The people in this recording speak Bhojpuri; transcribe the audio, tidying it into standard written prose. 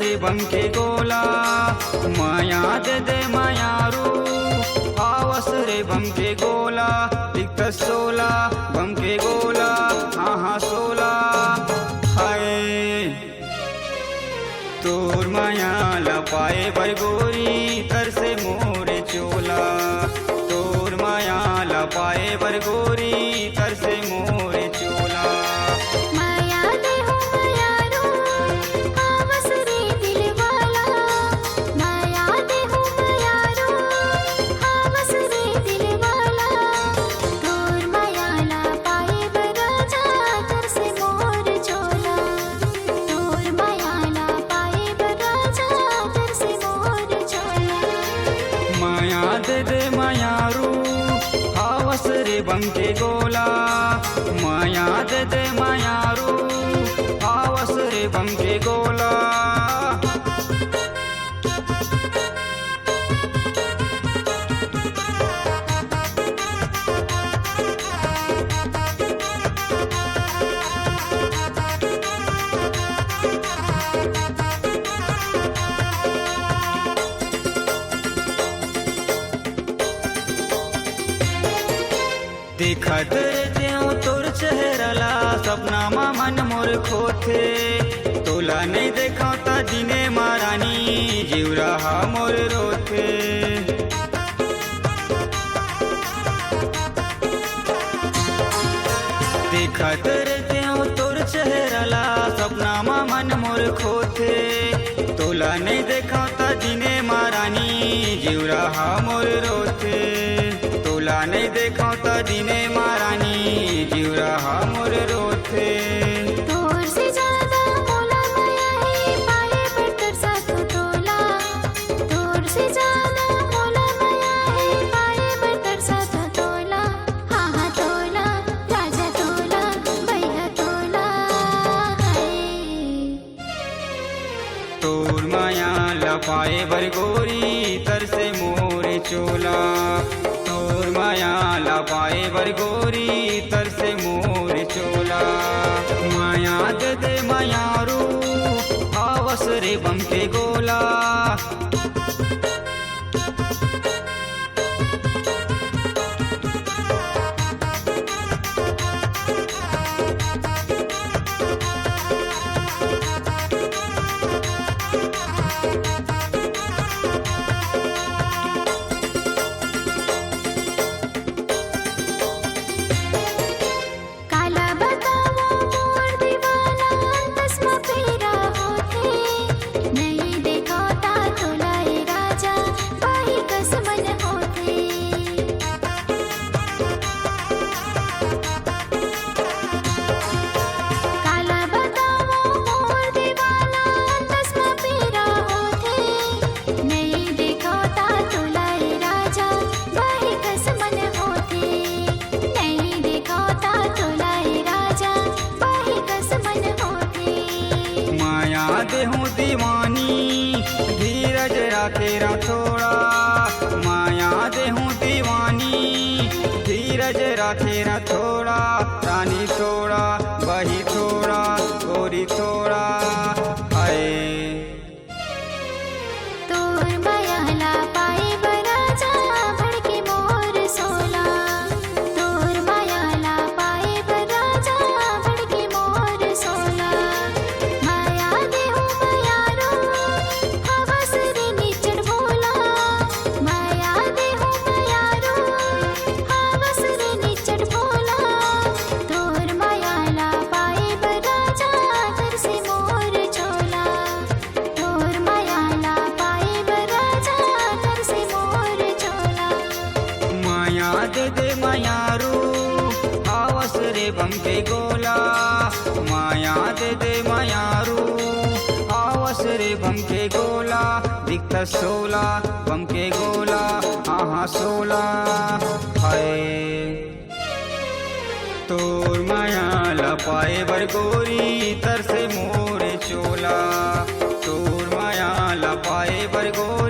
रे बम के गोला माया दे दे मायारू आवस रे बम के गोला लिखत 16 बम के गोला हाँ 16 हाय तोर माया ला पाए बर गोरी तर से मोरे चोला तोर माया ला पाए बर गोरी तर से मोरे चोला माया दे हो मायारू आवस रे दिल वाला माया दे हो मायारू आवस रे दिल वाला तोर माया ला पाए बराजा तर से मोर चोला तोर माया ला पाए बराजा तर से मोर चोला माया दे दे मायारू आवस रे बम के गोला माया दे दे मायारू आवस रे बम के गोला देखत रहते तोर चेहरा सपना मा मन मोर खोथे तोला नहीं देखा ता दिने मारानी जीव रहा मोर रोथे देखत रहते तोर चेहरा सपना मा मन मोर खोथे तोला नहीं देखा ता दिने मारानी जीव रहा मोर रोथे तोला नहीं देखा ता दिने मारानी जीव रहा मोर रोथे तोर से ज्यादा मोला माया है पाए पर तरसा तो तोला तोर से ज्यादा मोला माया है पाए पर तरसा तो तोला हाँ तोला राजा तोला भैया तोला है तोर माया ला पाए बर गोरी तर से मोरे चोला तोर माया ला पाए बर गोरी तर से मोरे चोला माया दे दे मायारू आवस रे बम के गोला काला बतावा मोर दीवाना तस्मा फेरा होते नहीं देखा ता तोला ए राजा पाही कसमन होते काला बतावा मोर दीवाना तस्मा फेरा होते नहीं देखा ता तोला ए राजा पाही कसमन होते नहीं देखा ता तोला ए राजा पाही कसमन होते माया देहूँ दीवानी धीरज राखेरा थोड़ा माया देहूँ दीवानी धीरज राखेरा थोड़ा रानी थोड़ा बही थोड़ा गोरी थोड़ा हाय तोर माया ला पाए बराजा भड़के मोर सोला तोर माया ला पाए बराजा भड़के मोर सोला माया दे हो मायारू हवस रे निचड़ बोला माया दे हो मायारू हवस रे निचड़ बोला तोर माया ला पाए बराजा तर से मोर चोला तोर माया ला पाए बराजा तर से मोर चोला माया दे दे मायारू आवस रे बम के गोला माया दे दे मायारू आवस रे बम के गोला दिखत 16 बम के गोला हाँ 16 हाय तोर माया ला पाए बर गोरी तर से मोरे चोला तोर माया ला पाए बर गोरी